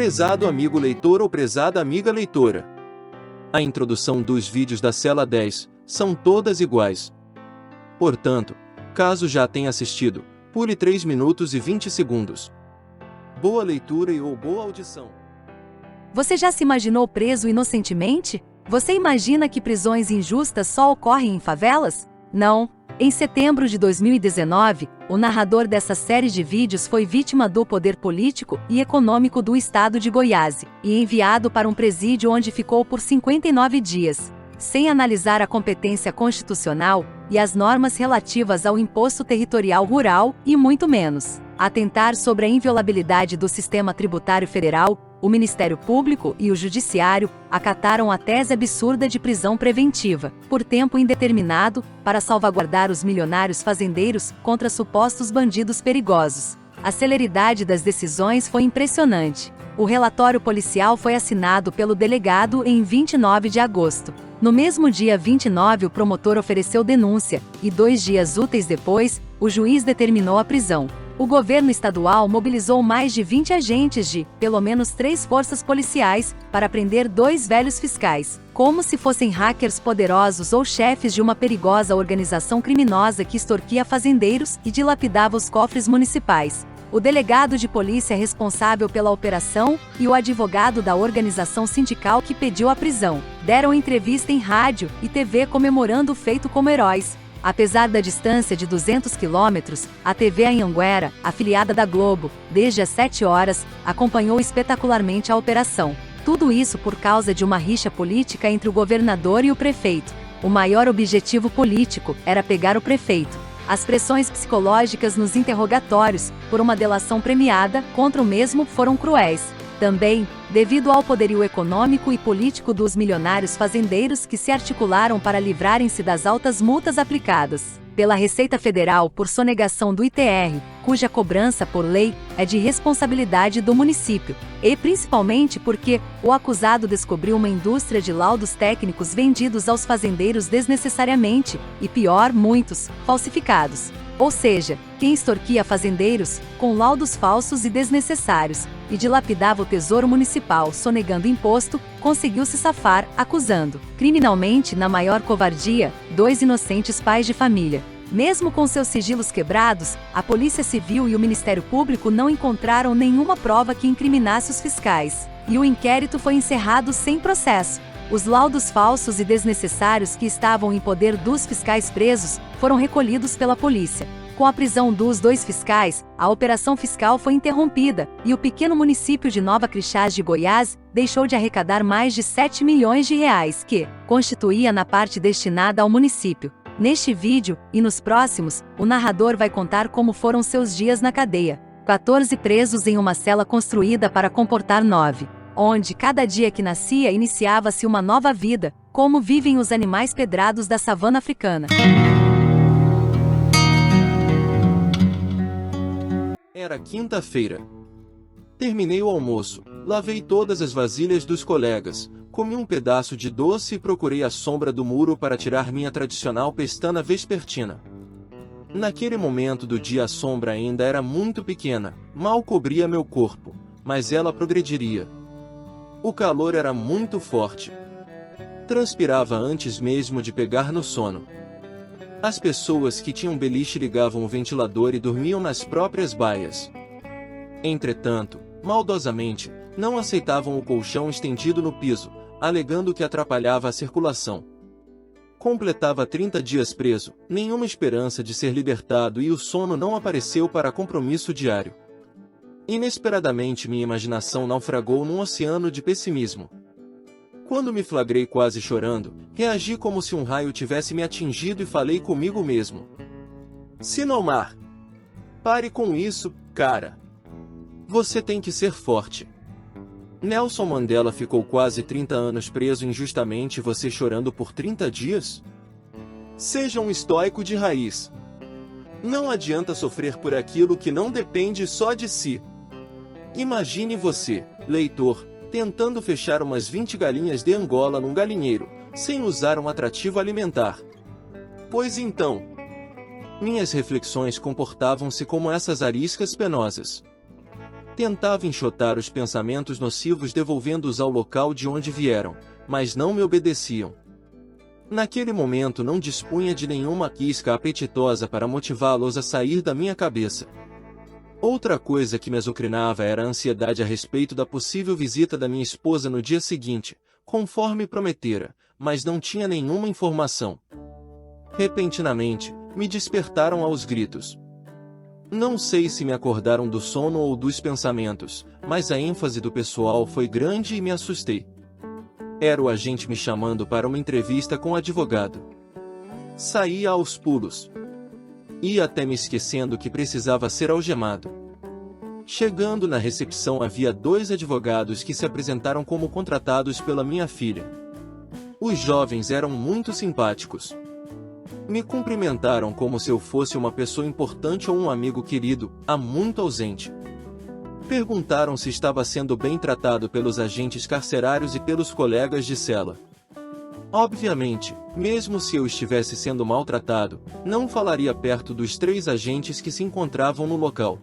Prezado amigo leitor ou prezada amiga leitora. A introdução dos vídeos da Cela 10 são todas iguais. Portanto, caso já tenha assistido, pule 3 minutos e 20 segundos. Boa leitura e ou boa audição. Você já se imaginou preso inocentemente? Você imagina que prisões injustas só ocorrem em favelas? Não. Em setembro de 2019, o narrador dessa série de vídeos foi vítima do poder político e econômico do estado de Goiás e enviado para um presídio onde ficou por 59 dias. Sem analisar a competência constitucional e as normas relativas ao imposto territorial rural e muito menos atentar sobre a inviolabilidade do sistema tributário federal, o Ministério Público e o Judiciário acataram a tese absurda de prisão preventiva, por tempo indeterminado, para salvaguardar os milionários fazendeiros contra supostos bandidos perigosos. A celeridade das decisões foi impressionante. O relatório policial foi assinado pelo delegado em 29 de agosto. No mesmo dia 29, o promotor ofereceu denúncia, e 2 dias úteis depois, o juiz determinou a prisão. O governo estadual mobilizou mais de 20 agentes de, pelo menos 3 forças policiais, para prender 2 velhos fiscais, como se fossem hackers poderosos ou chefes de uma perigosa organização criminosa que extorquia fazendeiros e dilapidava os cofres municipais. O delegado de polícia responsável pela operação e o advogado da organização sindical que pediu a prisão deram entrevista em rádio e TV comemorando o feito como heróis. Apesar da distância de 200 quilômetros, a TV Anhanguera, afiliada da Globo, desde as 7 horas, acompanhou espetacularmente a operação. Tudo isso por causa de uma rixa política entre o governador e o prefeito. O maior objetivo político era pegar o prefeito. As pressões psicológicas nos interrogatórios, por uma delação premiada, contra o mesmo foram cruéis. Também, devido ao poderio econômico e político dos milionários fazendeiros que se articularam para livrarem-se das altas multas aplicadas pela Receita Federal por sonegação do ITR, cuja cobrança por lei é de responsabilidade do município, e principalmente porque o acusado descobriu uma indústria de laudos técnicos vendidos aos fazendeiros desnecessariamente, e pior, muitos, falsificados. Ou seja, quem extorquia fazendeiros, com laudos falsos e desnecessários, e dilapidava o tesouro municipal sonegando imposto, conseguiu se safar, acusando, criminalmente na maior covardia, 2 inocentes pais de família. Mesmo com seus sigilos quebrados, a Polícia Civil e o Ministério Público não encontraram nenhuma prova que incriminasse os fiscais, e o inquérito foi encerrado sem processo. Os laudos falsos e desnecessários que estavam em poder dos fiscais presos foram recolhidos pela polícia. Com a prisão dos 2 fiscais, a operação fiscal foi interrompida e o pequeno município de Nova Crixás de Goiás deixou de arrecadar mais de 7 milhões de reais que constituía na parte destinada ao município. Neste vídeo, e nos próximos, o narrador vai contar como foram seus dias na cadeia. 14 presos em uma cela construída para comportar 9. Onde cada dia que nascia iniciava-se uma nova vida, como vivem os animais pedrados da savana africana. Era quinta-feira. Terminei o almoço, lavei todas as vasilhas dos colegas, comi um pedaço de doce e procurei a sombra do muro para tirar minha tradicional pestana vespertina. Naquele momento do dia a sombra ainda era muito pequena, mal cobria meu corpo, mas ela progrediria. O calor era muito forte. Transpirava antes mesmo de pegar no sono. As pessoas que tinham beliche ligavam o ventilador e dormiam nas próprias baias. Entretanto, maldosamente, não aceitavam o colchão estendido no piso, alegando que atrapalhava a circulação. Completava 30 dias preso, nenhuma esperança de ser libertado e o sono não apareceu para compromisso diário. Inesperadamente minha imaginação naufragou num oceano de pessimismo. Quando me flagrei quase chorando, reagi como se um raio tivesse me atingido e falei comigo mesmo. Sinomar! Pare com isso, cara! Você tem que ser forte. Nelson Mandela ficou quase 30 anos preso injustamente e você chorando por 30 dias? Seja um estoico de raiz. Não adianta sofrer por aquilo que não depende só de si. Imagine você, leitor, tentando fechar umas 20 galinhas de Angola num galinheiro, sem usar um atrativo alimentar. Pois então, minhas reflexões comportavam-se como essas ariscas penosas. Tentava enxotar os pensamentos nocivos devolvendo-os ao local de onde vieram, mas não me obedeciam. Naquele momento não dispunha de nenhuma isca apetitosa para motivá-los a sair da minha cabeça. Outra coisa que me azucrinava era a ansiedade a respeito da possível visita da minha esposa no dia seguinte, conforme prometera, mas não tinha nenhuma informação. Repentinamente, me despertaram aos gritos. Não sei se me acordaram do sono ou dos pensamentos, mas a ênfase do pessoal foi grande e me assustei. Era o agente me chamando para uma entrevista com o advogado. Saía aos pulos. Ia até me esquecendo que precisava ser algemado. Chegando na recepção havia 2 advogados que se apresentaram como contratados pela minha filha. Os jovens eram muito simpáticos. Me cumprimentaram como se eu fosse uma pessoa importante ou um amigo querido, há muito ausente. Perguntaram se estava sendo bem tratado pelos agentes carcerários e pelos colegas de cela. Obviamente, mesmo se eu estivesse sendo maltratado, não falaria perto dos 3 agentes que se encontravam no local.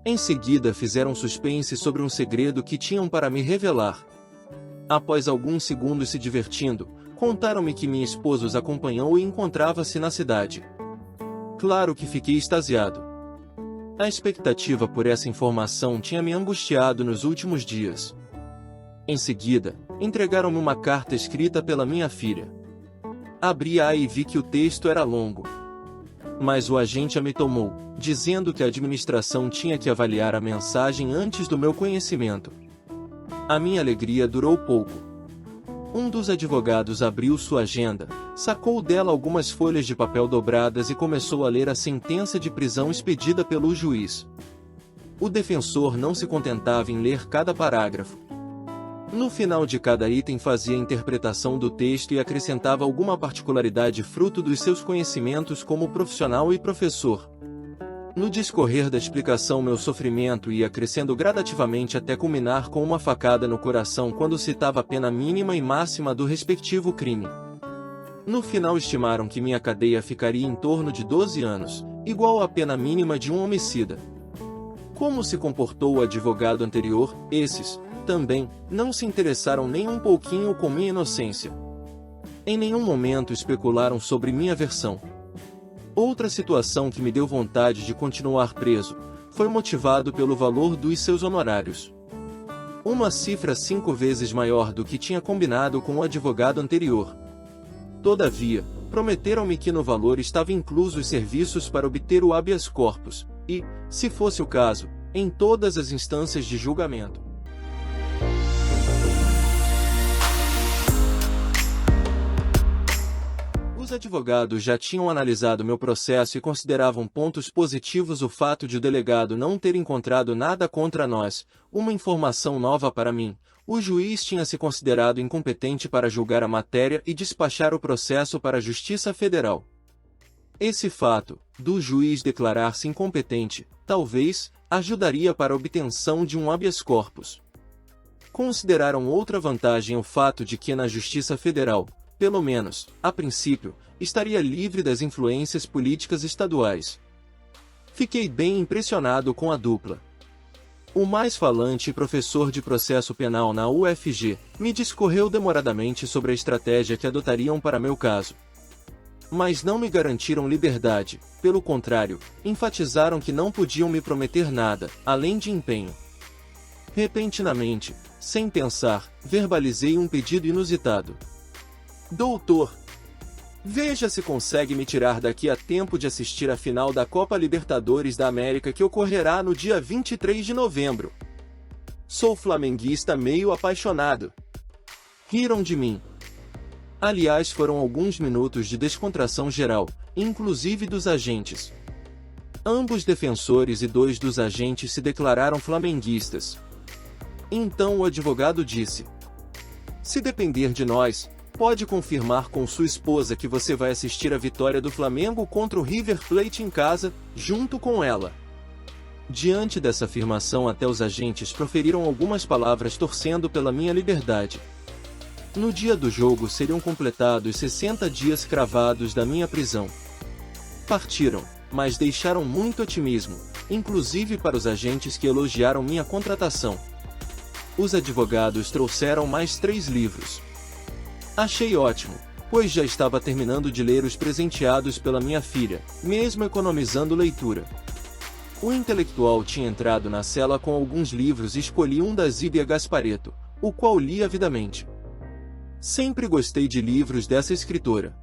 Em seguida fizeram suspense sobre um segredo que tinham para me revelar. Após alguns segundos se divertindo, contaram-me que minha esposa os acompanhou e encontrava-se na cidade. Claro que fiquei extasiado. A expectativa por essa informação tinha me angustiado nos últimos dias. Em seguida, entregaram-me uma carta escrita pela minha filha. Abri-a e vi que o texto era longo. Mas o agente a me tomou, dizendo que a administração tinha que avaliar a mensagem antes do meu conhecimento. A minha alegria durou pouco. Um dos advogados abriu sua agenda, sacou dela algumas folhas de papel dobradas e começou a ler a sentença de prisão expedida pelo juiz. O defensor não se contentava em ler cada parágrafo. No final de cada item fazia a interpretação do texto e acrescentava alguma particularidade fruto dos seus conhecimentos como profissional e professor. No discorrer da explicação meu sofrimento ia crescendo gradativamente até culminar com uma facada no coração quando citava a pena mínima e máxima do respectivo crime. No final estimaram que minha cadeia ficaria em torno de 12 anos, igual à pena mínima de um homicida. Como se comportou o advogado anterior, esses, também, não se interessaram nem um pouquinho com minha inocência. Em nenhum momento especularam sobre minha versão. Outra situação que me deu vontade de continuar preso, foi motivado pelo valor dos seus honorários. Uma cifra 5 vezes maior do que tinha combinado com o advogado anterior. Todavia, prometeram-me que no valor estava incluso os serviços para obter o habeas corpus, e, se fosse o caso, em todas as instâncias de julgamento. Os advogados já tinham analisado meu processo e consideravam pontos positivos o fato de o delegado não ter encontrado nada contra nós, uma informação nova para mim. O juiz tinha se considerado incompetente para julgar a matéria e despachar o processo para a Justiça Federal. Esse fato, do juiz declarar-se incompetente, talvez, ajudaria para a obtenção de um habeas corpus. Consideraram outra vantagem o fato de que na Justiça Federal, pelo menos, a princípio, estaria livre das influências políticas estaduais. Fiquei bem impressionado com a dupla. O mais falante e professor de processo penal na UFG, me discorreu demoradamente sobre a estratégia que adotariam para meu caso. Mas não me garantiram liberdade, pelo contrário, enfatizaram que não podiam me prometer nada, além de empenho. Repentinamente, sem pensar, verbalizei um pedido inusitado. Doutor, veja se consegue me tirar daqui a tempo de assistir a final da Copa Libertadores da América que ocorrerá no dia 23 de novembro. Sou flamenguista meio apaixonado. Riram de mim. Aliás, foram alguns minutos de descontração geral, inclusive dos agentes. Ambos defensores e 2 dos agentes se declararam flamenguistas. Então o advogado disse: se depender de nós, pode confirmar com sua esposa que você vai assistir a vitória do Flamengo contra o River Plate em casa, junto com ela. Diante dessa afirmação, até os agentes proferiram algumas palavras torcendo pela minha liberdade. No dia do jogo seriam completados 60 dias cravados da minha prisão. Partiram. mas deixaram muito otimismo, inclusive para os agentes que elogiaram minha contratação. Os advogados trouxeram mais 3 livros. Achei ótimo, pois já estava terminando de ler os presenteados pela minha filha, mesmo economizando leitura. O intelectual tinha entrado na cela com alguns livros e escolhi um da Zíbia Gasparetto, o qual li avidamente. Sempre gostei de livros dessa escritora.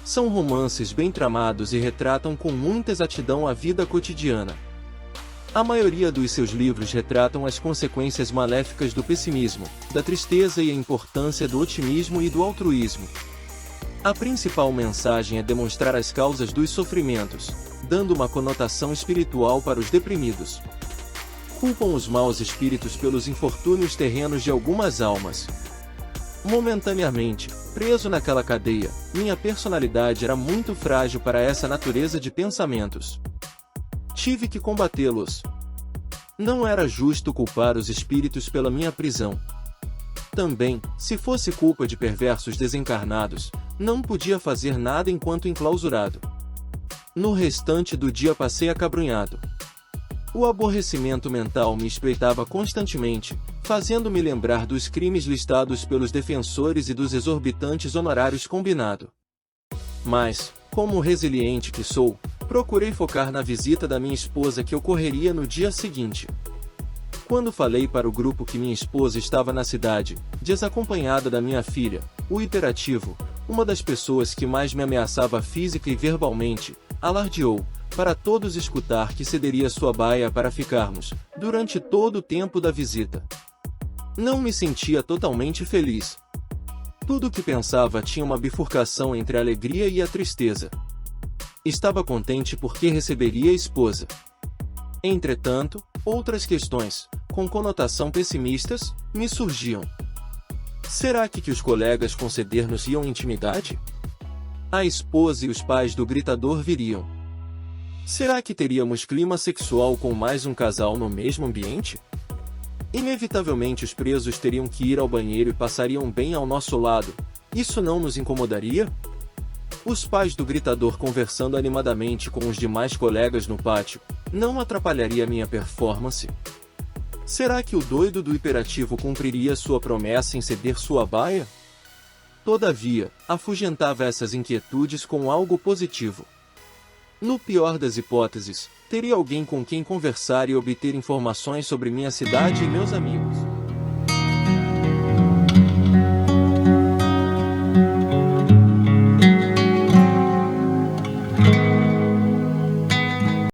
São romances bem tramados e retratam com muita exatidão a vida cotidiana. A maioria dos seus livros retratam as consequências maléficas do pessimismo, da tristeza e a importância do otimismo e do altruísmo. A principal mensagem é demonstrar as causas dos sofrimentos, dando uma conotação espiritual para os deprimidos. Culpam os maus espíritos pelos infortúnios terrenos de algumas almas. Momentaneamente, preso naquela cadeia, minha personalidade era muito frágil para essa natureza de pensamentos. Tive que combatê-los. Não era justo culpar os espíritos pela minha prisão. Também, se fosse culpa de perversos desencarnados, não podia fazer nada enquanto enclausurado. No restante do dia passei acabrunhado. O aborrecimento mental me espreitava constantemente, fazendo-me lembrar dos crimes listados pelos defensores e dos exorbitantes honorários combinado. Mas, como resiliente que sou, procurei focar na visita da minha esposa que ocorreria no dia seguinte. Quando falei para o grupo que minha esposa estava na cidade, desacompanhada da minha filha, o hiperativo, uma das pessoas que mais me ameaçava física e verbalmente, alardeou, para todos escutar, que cederia sua baia para ficarmos, durante todo o tempo da visita. Não me sentia totalmente feliz. Tudo o que pensava tinha uma bifurcação entre a alegria e a tristeza. Estava contente porque receberia a esposa. Entretanto, outras questões, com conotação pessimistas, me surgiam. Será que os colegas conceder-nos-iam intimidade? A esposa e os pais do gritador viriam. Será que teríamos clima sexual com mais um casal no mesmo ambiente? Inevitavelmente os presos teriam que ir ao banheiro e passariam bem ao nosso lado. Isso não nos incomodaria? Os pais do gritador conversando animadamente com os demais colegas no pátio, não atrapalharia minha performance? Será que o doido do hiperativo cumpriria sua promessa em ceder sua baia? Todavia, afugentava essas inquietudes com algo positivo. No pior das hipóteses, teria alguém com quem conversar e obter informações sobre minha cidade e meus amigos.